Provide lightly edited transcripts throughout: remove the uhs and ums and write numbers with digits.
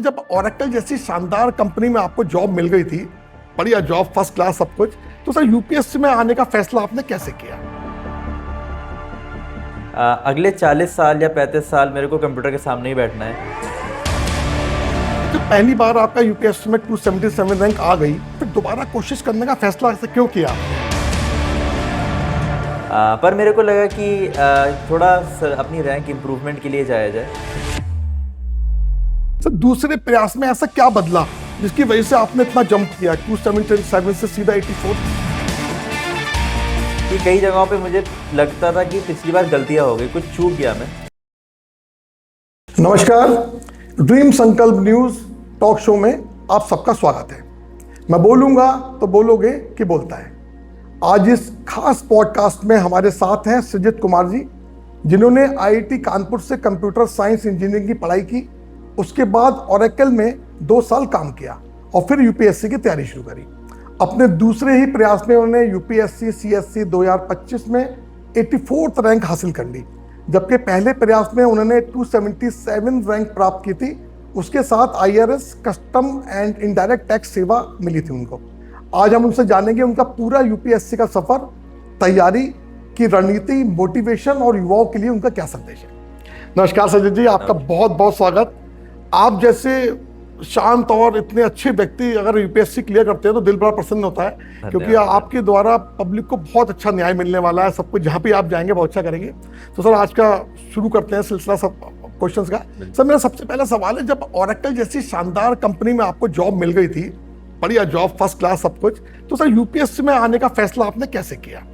जब ओरेकल जैसी शानदार कंपनी में आपको जॉब मिल गई थी, बढ़िया जॉब, फर्स्ट क्लास सब कुछ, तो सर यूपीएससी में आने का फैसला आपने कैसे किया? अगले 40 साल या 35 साल मेरे को कंप्यूटर के सामने ही बैठना है। जब पहली बार आपका यूपीएससी में 277 रैंक आ गई, फिर दोबारा कोशिश करने का फैसला ऐसे क्यों किया? पर मेरे को लगा कि थोड़ा अपनी रैंक इम्प्रूवमेंट के लिए जाया जाए। सर दूसरे प्रयास में ऐसा क्या बदला जिसकी वजह से आपने इतना जंप किया 277 से सीधा 84? कि कई जगहों पे मुझे लगता था कि पिछली बार गलतियां हो गई, कुछ चूक गया मैं। नमस्कार, ड्रीम संकल्प न्यूज टॉक शो में आप सबका स्वागत है। मैं बोलूंगा तो बोलोगे कि बोलता है। आज इस खास पॉडकास्ट में हमारे साथ हैं सृजित कुमार जी, जिन्होंने आईआईटी कानपुर से कंप्यूटर साइंस इंजीनियरिंग की पढ़ाई की। उसके बाद ओरेकल में 2 साल काम किया और फिर यूपीएससी की तैयारी शुरू करी। अपने दूसरे ही प्रयास में उन्होंने यूपीएससी सीएससी 2025 में 84th रैंक हासिल कर ली, जबकि पहले प्रयास में उन्होंने 277 रैंक प्राप्त की थी। उसके साथ IRS custom and indirect tax सेवा मिली थी उनको। आज हम उनसे जानेंगे उनका पूरा यूपीएससी का सफर, तैयारी की रणनीति, मोटिवेशन और युवाओं के लिए उनका क्या संदेश है। नमस्कार सृजित जी, आपका बहुत बहुत स्वागत। आप जैसे शांत और इतने अच्छे व्यक्ति अगर यूपीएससी क्लियर करते हैं तो दिल बड़ा प्रसन्न होता है, क्योंकि आपके द्वारा पब्लिक को बहुत अच्छा न्याय मिलने वाला है। सब कुछ जहाँ पे आप जाएंगे बहुत अच्छा करेंगे। तो सर आज का शुरू करते हैं सिलसिला सब क्वेश्चंस का। सर मेरा सबसे पहला सवाल है, जब ओरेकल जैसी शानदार कंपनी में आपको जॉब मिल गई थी, बढ़िया जॉब, फर्स्ट क्लास सब कुछ, तो सर यूपीएससी में आने का फैसला आपने कैसे किया?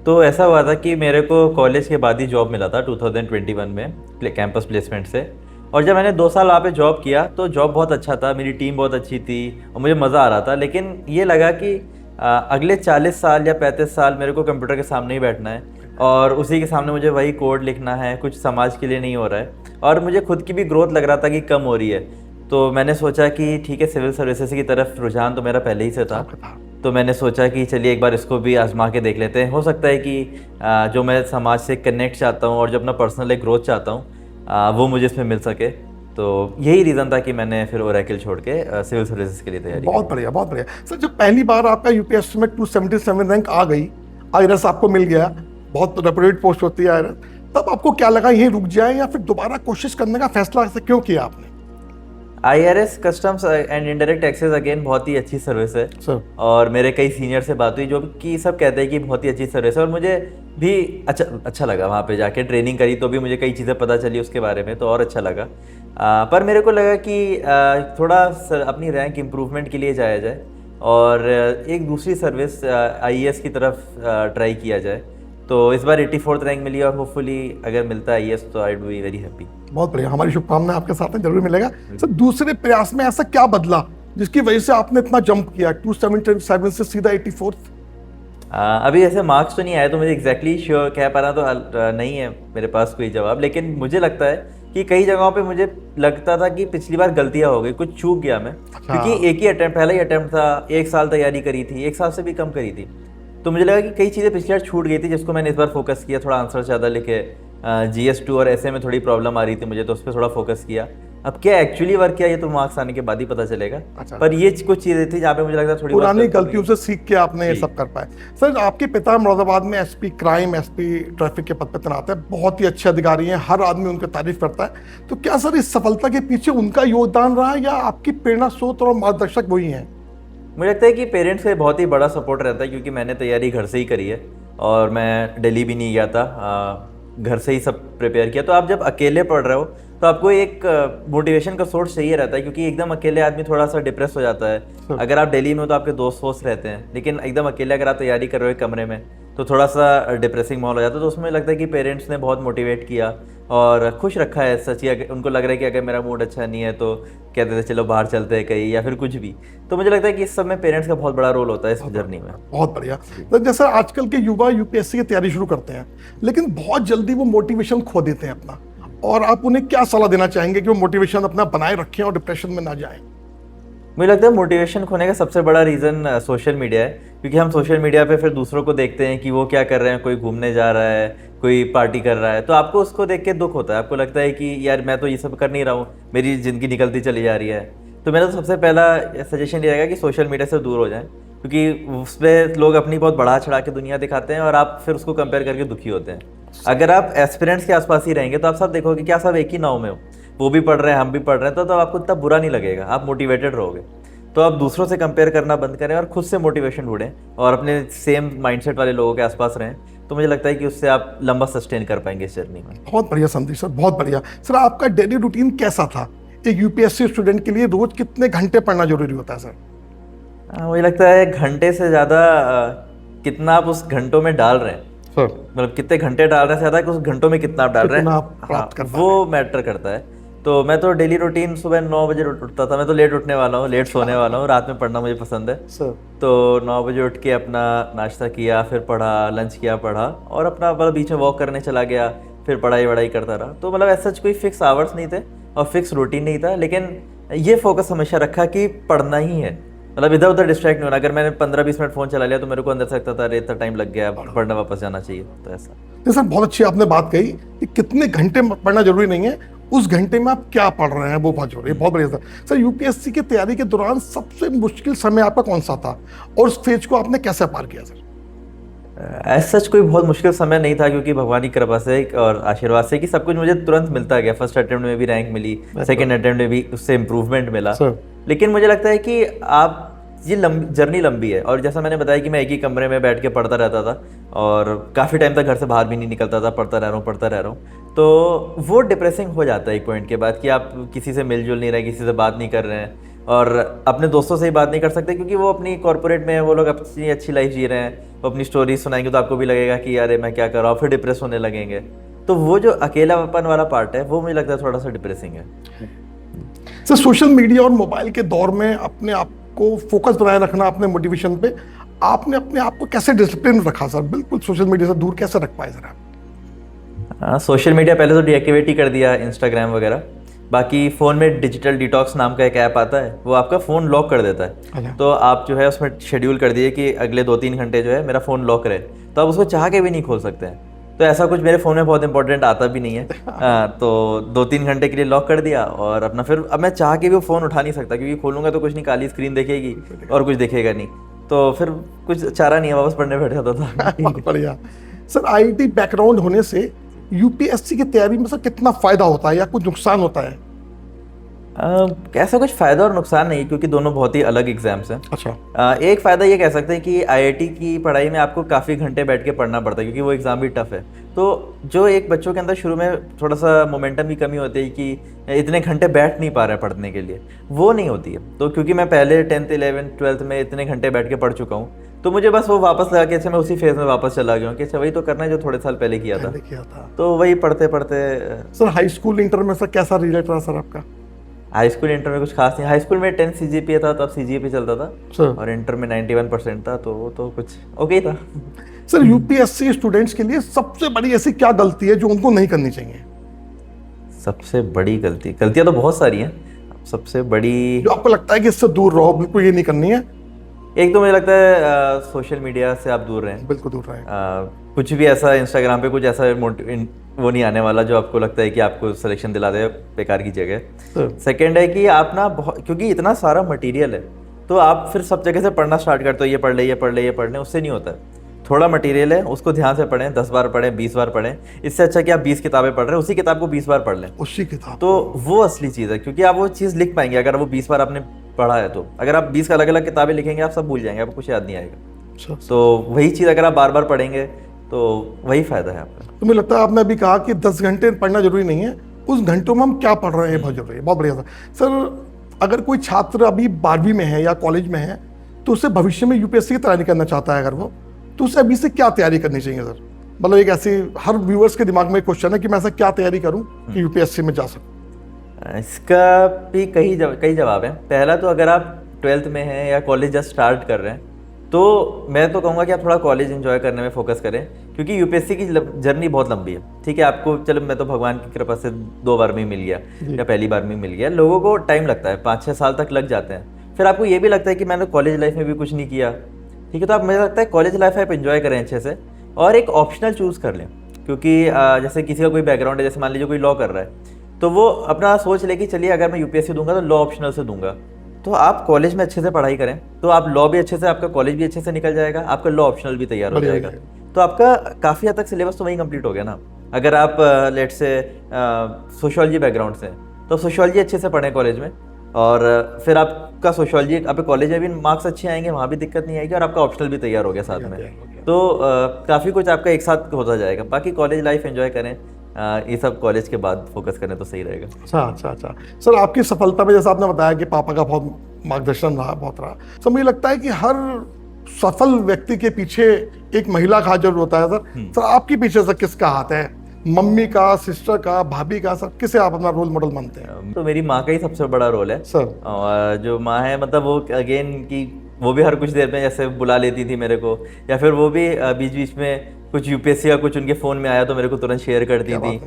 तो ऐसा हुआ था कि मेरे को कॉलेज के बाद ही जॉब मिला था 2021 में कैंपस प्लेसमेंट से। और जब मैंने 2 साल वहाँ पे जॉब किया तो जॉब बहुत अच्छा था, मेरी टीम बहुत अच्छी थी और मुझे मज़ा आ रहा था। लेकिन ये लगा कि अगले 40 साल या 35 साल मेरे को कंप्यूटर के सामने ही बैठना है और उसी के सामने मुझे वही कोड लिखना है, कुछ समाज के लिए नहीं हो रहा है। और मुझे खुद की भी ग्रोथ लग रहा था कि कम हो रही है। तो मैंने सोचा कि ठीक है, सिविल सर्विसेज की तरफ रुझान तो मेरा पहले ही से था। तो मैंने सोचा कि चलिए एक बार इसको भी आजमा के देख लेते हैं। हो सकता है कि जो मैं समाज से कनेक्ट चाहता हूँ और जो अपना पर्सनल एक ग्रोथ चाहता हूँ वो मुझे इसमें मिल सके। तो यही रीज़न था कि मैंने फिर ओरेकल छोड़ के सिविल सर्विसेज के लिए तैयारी। बहुत बढ़िया, बहुत बढ़िया। सर जब पहली बार आपका यूपीएससी में 277 रैंक आ गई, आईआरएस आपको मिल गया, बहुत रेपुटेड पोस्ट होती है आईआरएस, तब आपको क्या लगा यहीं रुक जाए या फिर दोबारा कोशिश करने का फैसला ऐसे क्यों किया आपने? IRS customs and indirect taxes again बहुत ही अच्छी सर्विस है सर। और मेरे कई सीनियर से बात हुई जो कि सब कहते हैं कि बहुत ही अच्छी सर्विस है। और मुझे भी अच्छा लगा वहाँ पे जाके ट्रेनिंग करी तो भी मुझे कई चीज़ें पता चली उसके बारे में, तो और अच्छा लगा। पर मेरे को लगा कि थोड़ा अपनी रैंक इम्प्रूवमेंट के लिए जाया जाए और एक दूसरी सर्विस आईएएस की तरफ ट्राई किया जाए। तो इस बार 84th रैंक मिली और होपफुली अगर मिलता है आईएएस तो I would be very happy. बहुत बढ़िया, हमारी शुभकामनाएं आपके साथ हैं, जरूर मिलेगा। सर दूसरे प्रयास में ऐसा क्या बदला जिसकी वजह से आपने इतना जंप किया 277 से सीधा 84th? अभी ऐसे मार्क्स तो नहीं आए तो मुझे एग्जैक्टली श्योर कह पा रहा तो नहीं है मेरे पास कोई जवाब। लेकिन मुझे लगता है कि कई जगहों पे मुझे लगता था कि पिछली बार गलतियां हो गई, कुछ चूक गया मैं। क्योंकि एक ही अटेम्प्ट, पहला ही अटेम्प्ट था, 1 साल तैयारी करी थी, 1 साल से भी कम करी थी। तो मुझे लगा कि कई चीज़ें पिछली बार छूट गई थी जिसको मैंने इस बार फोकस किया, थोड़ा आंसर ज़्यादा लिखे। GS2 और ऐसे में थोड़ी प्रॉब्लम आ रही थी मुझे, तो उस पर थोड़ा फोकस किया। अब क्या एक्चुअली वर्क किया ये तो मार्क्स आने के बाद ही पता चलेगा। पर ये कुछ चीज़ें थी जहाँ पे मुझे लगता थोड़ी पुरानी गलतियों से सीख के आपने ये सब कर पाए। सर आपके पिता मुरादाबाद में एसपी क्राइम, एसपी ट्रैफिक के पद पर तैनात है, बहुत ही अच्छे अधिकारी हैं, हर आदमी उनकी तारीफ करता है। तो क्या सर इस सफलता के पीछे उनका योगदान रहा या आपकी प्रेरणा स्रोत और मार्गदर्शक वही हैं? मुझे लगता है कि पेरेंट्स का बहुत ही बड़ा सपोर्ट रहता है, क्योंकि मैंने तैयारी घर से ही करी है और मैं दिल्ली भी नहीं गया था, घर से ही सब प्रिपेयर किया। तो आप जब अकेले पढ़ रहे हो तो आपको एक मोटिवेशन का सोर्स चाहिए रहता है, क्योंकि एकदम अकेले आदमी थोड़ा सा डिप्रेस हो जाता है। अगर आप दिल्ली में हो तो आपके दोस्त वोस्त रहते हैं, लेकिन एकदम अकेले अगर आप तैयारी कर रहे हो कमरे में तो थोड़ा सा डिप्रेसिंग माहौल हो जाता है। तो उसमें लगता है कि पेरेंट्स ने बहुत मोटिवेट किया और खुश रखा है। सच्ची उनको लग रहा है कि अगर मेरा मूड अच्छा नहीं है तो कहते थे चलो बाहर चलते हैं कहीं या फिर कुछ भी। तो मुझे लगता है कि इस सब में पेरेंट्स का बहुत बड़ा रोल होता है इस जर्नी में। बहुत बढ़िया। तो जैसे आजकल के युवा यूपीएससी की तैयारी शुरू करते हैं लेकिन बहुत जल्दी वो मोटिवेशन खो देते हैं अपना, और आप उन्हें क्या सलाह देना चाहेंगे कि वो मोटिवेशन अपना बनाए रखें और डिप्रेशन में ना जाएं? मुझे लगता है मोटिवेशन खोने का सबसे बड़ा रीज़न सोशल मीडिया है, क्योंकि हम सोशल मीडिया पे फिर दूसरों को देखते हैं कि वो क्या कर रहे हैं, कोई घूमने जा रहा है, कोई पार्टी कर रहा है, तो आपको उसको देख के दुख होता है, आपको लगता है कि यार मैं तो ये सब कर नहीं रहा हूँ, मेरी ज़िंदगी निकलती चली जा रही है। तो मेरा तो सबसे पहला सजेशन ये रहेगा कि सोशल मीडिया से दूर हो जाएं, क्योंकि उस पर लोग अपनी बहुत बढ़ा चढ़ा के दुनिया दिखाते हैं और आप फिर उसको कंपेयर करके दुखी होते हैं। अगर आप एस्पिरेंट्स के आसपास ही रहेंगे तो आप सब देखोगे कि आप सब एक ही नाव में हो, वो भी पढ़ रहे हैं, हम भी पढ़ रहे हैं, तो आपको इतना बुरा नहीं लगेगा, आप मोटिवेटेड रहोगे। तो आप दूसरों से कंपेयर करना बंद करें और खुद से मोटिवेशन ढूंढें और अपने सेम माइंडसेट वाले लोगों के आसपास रहें, तो मुझे लगता है कि उससे आप लंबा सस्टेन कर पाएंगे इस जर्नी में। बहुत बढ़िया संदीप सर, बहुत बढ़िया सर। आपका डेली रूटीन कैसा था? एक यूपीएससी स्टूडेंट के लिए रोज कितने घंटे पढ़ना जरूरी होता है सर? मुझे लगता है घंटे से ज़्यादा कितना आप उस घंटों में डाल रहे हैं, सर मतलब कितने घंटे डाल रहे हैं ज़्यादा कि उस घंटों में कितना आप डाल रहे कितना हैं, आप प्राप्त कर पा वो मैटर करता है। तो मैं तो डेली रूटीन सुबह 9 बजे उठता था, मैं तो लेट उठने वाला हूँ, लेट सोने वाला हूँ, रात में पढ़ना मुझे पसंद है। सर तो 9 बजे उठ के अपना नाश्ता किया, फिर पढ़ा, लंच किया, पढ़ा, और अपना मतलब बीच में वॉक करने चला गया, फिर पढ़ाई वढ़ाई करता रहा। तो मतलब ऐसा कोई फिक्स आवर्स नहीं थे और फिक्स रूटीन नहीं था, लेकिन ये फोकस हमेशा रखा कि पढ़ना ही है, मतलब इधर उधर डिस्ट्रैक्ट नहीं होना। अगर मैंने 15-20 मिनट फ़ोन चला लिया तो मेरे को अंदर से लगता था अरे इतना टाइम लग गया, पढ़ने वापस जाना चाहिए, तो ऐसा। नहीं सर, बहुत अच्छी आपने बात कही कि कितने घंटे पढ़ना जरूरी नहीं है, उस घंटे में आप क्या पढ़ रहे हैं वो बहुत जरूरी है। बहुत बढ़िया सर। सर यूपीएससी की तैयारी के दौरान सबसे मुश्किल समय आपका कौन सा था और उस फेज को आपने कैसे पार किया सर? ऐसा सच कोई बहुत मुश्किल समय नहीं था, क्योंकि भगवान की कृपा से और आशीर्वाद से कि सब कुछ मुझे तुरंत मिलता गया। फर्स्ट अटेम्प्ट में भी रैंक मिली, सेकंड अटेम्प्ट में भी उससे इम्प्रूवमेंट मिला। लेकिन मुझे लगता है कि आप ये जर्नी लंबी है, और जैसा मैंने बताया कि मैं एक ही कमरे में बैठ के पढ़ता रहता था और काफ़ी टाइम तक घर से बाहर भी नहीं निकलता था, पढ़ता रह रहा हूँ, तो वो डिप्रेसिंग हो जाता है एक पॉइंट के बाद कि आप किसी से मिलजुल नहीं रहे, किसी से बात नहीं कर रहे हैं, और अपने दोस्तों से ही बात नहीं कर सकते क्योंकि वो अपनी कॉर्पोरेट में, वो लोग अपनी अच्छी लाइफ जी रहे हैं, वो अपनी स्टोरी सुनाएंगे तो आपको भी लगेगा कि यार मैं क्या कर रहा हूँ, फिर डिप्रेस होने लगेंगे। तो वो जो अकेलापन वाला पार्ट है वो मुझे लगता है थोड़ा सा डिप्रेसिंग है। सर सोशल मीडिया और मोबाइल के दौर में अपने आप को फोकस बनाए रखना, अपने मोटिवेशन पे आपने अपने आप को कैसे डिसिप्लिन रखा सर? बिल्कुल सोशल मीडिया से दूर कैसे रख पाए सर आप? सोशल मीडिया पहले तो डीएक्टिवेट ही कर दिया, इंस्टाग्राम वगैरह। बाकी फ़ोन में डिजिटल डिटॉक्स नाम का एक ऐप आता है, वो आपका फ़ोन लॉक कर देता है। तो आप जो है उसमें शेड्यूल कर दिए कि अगले 2-3 घंटे जो है मेरा फ़ोन लॉक रहे, तो आप उसको चाह के भी नहीं खोल सकते हैं। तो ऐसा कुछ मेरे फ़ोन में बहुत इंपॉर्टेंट आता भी नहीं है। तो 2-3 घंटे के लिए लॉक कर दिया, और अपना फिर अब मैं चाह के भी वो फ़ोन उठा नहीं सकता, क्योंकि खोलूँगा तो कुछ नहीं, काली स्क्रीन दिखेगी और कुछ दिखेगा नहीं, तो फिर कुछ चारा नहीं है, वापस पढ़ने बैठ जाता था। बढ़िया सर। आईटी बैकग्राउंड होने से यूपीएससी की तैयारी में सर कितना फायदा होता है या कुछ नुकसान होता है? ऐसा कुछ फ़ायदा और नुकसान नहीं, क्योंकि दोनों बहुत ही अलग एग्जाम्स हैं। अच्छा। एक फ़ायदा ये कह सकते हैं कि आईआईटी की पढ़ाई में आपको काफ़ी घंटे बैठ के पढ़ना पड़ता है, क्योंकि वो एग्ज़ाम भी टफ है। तो जो एक बच्चों के अंदर शुरू में थोड़ा सा मोमेंटम की कमी होती है कि इतने घंटे बैठ नहीं पा रहे हैं पढ़ने के लिए, वो नहीं होती है। तो क्योंकि मैं पहले 10th 11th 12th में इतने घंटे बैठ के पढ़ चुका हूँ, तो मुझे बस वो वापस लगा के अच्छा मैं उसी फेज़ में वापस चला गया हूँ कि अच्छा वही तो करना है जो थोड़े साल पहले किया था। तो वही पढ़ते पढ़ते। सर हाई स्कूल इंटर में सर कैसा रिजल्ट रहा सर आपका? हाई स्कूल इंटर में कुछ खास नहीं। हाई स्कूल में 10 सीजीपीए था, तब सीजीपीए चलता था सर, और इंटर में 91% था, तो वो तो कुछ ओके ही था। सर यूपीएससी स्टूडेंट्स के लिए सबसे बड़ी ऐसी क्या गलती है जो उनको नहीं करनी चाहिए? सबसे बड़ी गलतियां तो बहुत सारी हैं। सबसे बड़ी जो आपको लगता है कि इससे दूर रहो, बिल्कुल ये नहीं करनी है। एक तो मुझे लगता है सोशल मीडिया से आप दूर रहें, बिल्कुल दूर रहें। कुछ भी ऐसा इंस्टाग्राम पे कुछ ऐसा वो नहीं आने वाला जो आपको लगता है कि आपको सिलेक्शन दिला दे बेकार की जगह। सेकंड है कि आप ना बहुत, क्योंकि इतना सारा मटेरियल है तो आप फिर सब जगह से पढ़ना स्टार्ट करते हो, ये पढ़ ले ये पढ़ ले ये पढ़ ले, उससे नहीं होता है। थोड़ा मटेरियल है उसको ध्यान से पढ़ें, 10 बार पढ़ें, 20 बार पढ़ें। इससे अच्छा कि आप 20 किताबें पढ़ रहे हैं, उसी किताब को 20 बार पढ़ लें, उसी किताब। तो वो असली चीज़ है, क्योंकि आप वो चीज़ लिख पाएंगे अगर वो 20 बार आपने पढ़ा है। तो अगर आप 20 अलग अलग किताबें लिखेंगे आप सब भूल जाएंगे, आपको कुछ याद नहीं आएगा। तो वही चीज़ अगर आप बार बार पढ़ेंगे तो वही फ़ायदा है आपका। तो मुझे लगता है आपने अभी कहा कि 10 घंटे पढ़ना जरूरी नहीं है, उस घंटों में हम क्या पढ़ रहे हैं बहुत जरूरी है। बहुत बढ़िया सर। अगर कोई छात्र अभी 12वीं में है या कॉलेज में है तो उसे भविष्य में यूपीएससी की तैयारी करना चाहता है अगर वो, तो उसे अभी से क्या तैयारी करनी चाहिए सर? मतलब एक ऐसी हर व्यूअर्स के दिमाग में क्वेश्चन है कि मैं ऐसा क्या तैयारी करूं कि यूपीएससी में जा सकूं। इसका भी कई जवाब हैं। पहला तो अगर आप 12th में हैं या कॉलेज जस्ट स्टार्ट कर रहे हैं तो मैं तो कहूँगा कि आप थोड़ा कॉलेज एंजॉय करने में फोकस करें, क्योंकि यूपीएससी की जर्नी बहुत लंबी है। ठीक है, आपको चलो मैं तो भगवान की कृपा से 2 बार में मिल गया या पहली बार में मिल गया। लोगों को टाइम लगता है, 5-6 साल तक लग जाते हैं। फिर आपको ये भी लगता है कि मैंने कॉलेज लाइफ में भी कुछ नहीं किया, ठीक है, तो आप, मुझे लगता है कॉलेज लाइफ आप एंजॉय करें अच्छे से और एक ऑप्शनल चूज़ कर लें। क्योंकि जैसे किसी का कोई बैकग्राउंड है, जैसे मान लीजिए कोई लॉ कर रहा है, तो वो अपना सोच ले कि चलिए अगर मैं यूपीएससी दूंगा तो लॉ ऑप्शनल से दूंगा। तो आप कॉलेज में अच्छे से पढ़ाई करें तो आप लॉ भी अच्छे से, आपका कॉलेज भी अच्छे से निकल जाएगा, आपका लॉ ऑप्शनल भी तैयार हो जाएगा, तो आपका काफ़ी हद तक सिलेबस तो वहीं कंप्लीट हो गया ना। अगर आप लेट से सोशियोलॉजी बैकग्राउंड से तो सोशियोलॉजी अच्छे से पढ़ें कॉलेज में, और फिर आपका सोशियोलॉजी आपके कॉलेज में भी मार्क्स अच्छे आएंगे, वहाँ भी दिक्कत नहीं आएगी, और आपका ऑप्शनल भी तैयार हो गया साथ में। तो काफ़ी कुछ आपका एक साथ होता जाएगा। बाकी कॉलेज लाइफ एंजॉय करें, ये सब कॉलेज के बाद फोकस करें तो सही रहेगा। अच्छा। सर आपकी सफलता में जैसा आपने बताया कि पापा का बहुत मार्गदर्शन रहा, बहुत रहा, तो मुझे लगता है कि हर सफल व्यक्ति के पीछे एक महिला का हाथ जरूर होता है सर। सर आपके पीछे सर किसका हाथ है? मम्मी का, सिस्टर का, भाभी का? सर किसे आप अपना रोल मॉडल मानते हैं? तो मेरी माँ का ही सबसे बड़ा रोल है सर। और जो माँ है, मतलब वो अगेन कि वो भी हर कुछ देर में जैसे बुला लेती थी मेरे को, या फिर वो भी बीच बीच में कुछ यूपीएससी का कुछ उनके फ़ोन में आया तो मेरे को तुरंत शेयर करती थी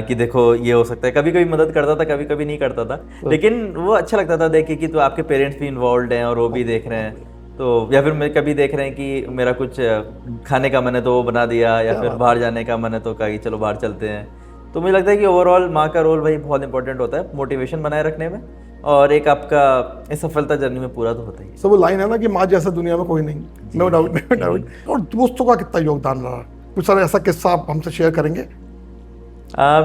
कि देखो ये हो सकता है। कभी कभी मदद करता था, कभी कभी नहीं करता था, लेकिन वो अच्छा लगता था देख के कि तो आपके पेरेंट्स भी इन्वॉल्व हैं और वो भी देख रहे हैं। तो या फिर मैं कभी देख रहे हैं कि मेरा कुछ खाने का मन है तो वो बना दिया, या फिर बाहर जाने का मन है तो कहीं चलो बाहर चलते हैं। तो मुझे लगता है कि ओवरऑल माँ का रोल भाई बहुत इंपॉर्टेंट होता है मोटिवेशन बनाए रखने में, और एक आपका इस सफलता जर्नी में पूरा तो होता ही। सर वो लाइन है ना कि माँ जैसा दुनिया में कोई नहीं, नो डाउट। और दोस्तों का कितना योगदान रहा? कुछ सर ऐसा किस्सा आप हमसे शेयर करेंगे?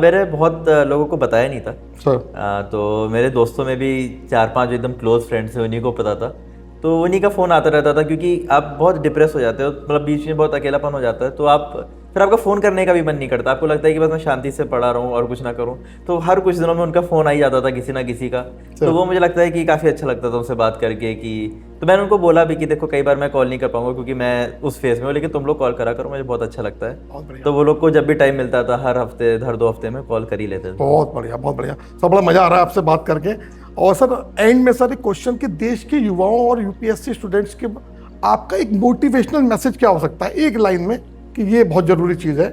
मेरे बहुत लोगों को बताया नहीं था सर। तो मेरे दोस्तों में भी 4-5 एकदम क्लोज फ्रेंड्स हैं, उन्हीं को पता था। तो उन्हीं का फ़ोन आता रहता था, क्योंकि आप बहुत डिप्रेस हो जाते हो, मतलब बीच में बहुत अकेलापन हो जाता है, तो आप फिर आपका फ़ोन करने का भी मन नहीं करता, आपको लगता है कि बस मैं शांति से पढ़ा रहूँ और कुछ ना करूँ। तो हर कुछ दिनों में उनका फ़ोन आ ही जाता था किसी ना किसी का। तो वो मुझे लगता है कि काफ़ी अच्छा लगता था उनसे बात करके कि, तो मैंने उनको बोला भी कि देखो कई बार मैं कॉल नहीं कर पाऊंगा क्योंकि मैं उस फेज़ में हूँ, लेकिन तुम लोग कॉल करा करो, मुझे बहुत अच्छा लगता है। तो वो लोग को जब भी टाइम मिलता था हर हफ्ते हर 2 हफ्ते में कॉल कर ही लेते थे। बहुत बढ़िया, बहुत बढ़िया सर, बड़ा मज़ा आ रहा है आपसे बात करके। और सर एंड में सर एक क्वेश्चन कि देश के युवाओं और यूपीएससी स्टूडेंट्स के आपका एक मोटिवेशनल मैसेज क्या हो सकता है एक लाइन में, कि ये बहुत ज़रूरी चीज़ है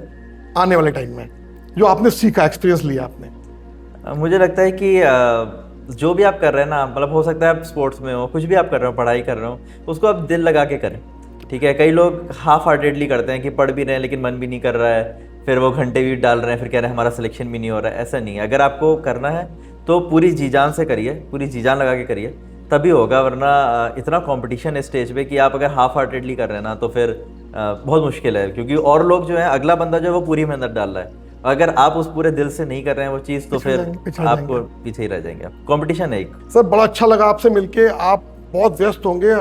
आने वाले टाइम में, जो आपने सीखा, एक्सपीरियंस लिया आपने? मुझे लगता है कि जो भी आप कर रहे हैं ना, मतलब हो सकता है आप स्पोर्ट्स में हो, कुछ भी आप कर रहे हो, पढ़ाई कर रहे हो, उसको आप दिल लगा के करें, ठीक है। कई लोग हाफ हार्टेडली करते हैं कि पढ़ भी रहे हैं लेकिन मन भी नहीं कर रहा है, फिर वो घंटे भी डाल रहे हैं, फिर कह रहे हैं हमारा सिलेक्शन भी नहीं हो रहा है। ऐसा नहीं है, अगर आपको करना है तो पूरी जी जान से करिए, पूरी जी जान लगा के करिए, तभी होगा। वरना इतना कंपटीशन है स्टेज पे कि आप अगर हाफ हार्टेडली कर रहे हैं ना तो फिर बहुत मुश्किल है, क्योंकि और लोग जो है, अगला बंदा जो है वो पूरी मेहनत डाल रहा है, अगर आप उस पूरे दिल से नहीं कर रहे हैं वो चीज़ तो फिर आपको पीछे ही रह जाएंगे। कंपटीशन है एक। सर बड़ा अच्छा लगा आपसे मिलके, आप बहुत व्यस्त होंगे,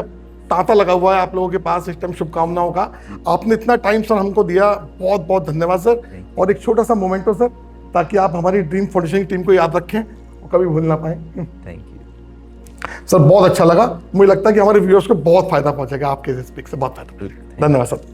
तांता लगा हुआ है आप लोगों के पास इस टाइम, शुभकामनाओं का। आपने इतना टाइम सर हमको दिया, बहुत बहुत धन्यवाद सर। और एक छोटा सा मोमेंट हो सर, ताकि आप हमारी ड्रीम फाउंडेशन की टीम को याद रखें और कभी भूल ना पाए। थैंक यू सर, बहुत अच्छा लगा। मुझे लगता है कि हमारे व्यूअर्स को बहुत फायदा पहुंचेगा आपके स्पीक से, बहुत फायदा। धन्यवाद सर।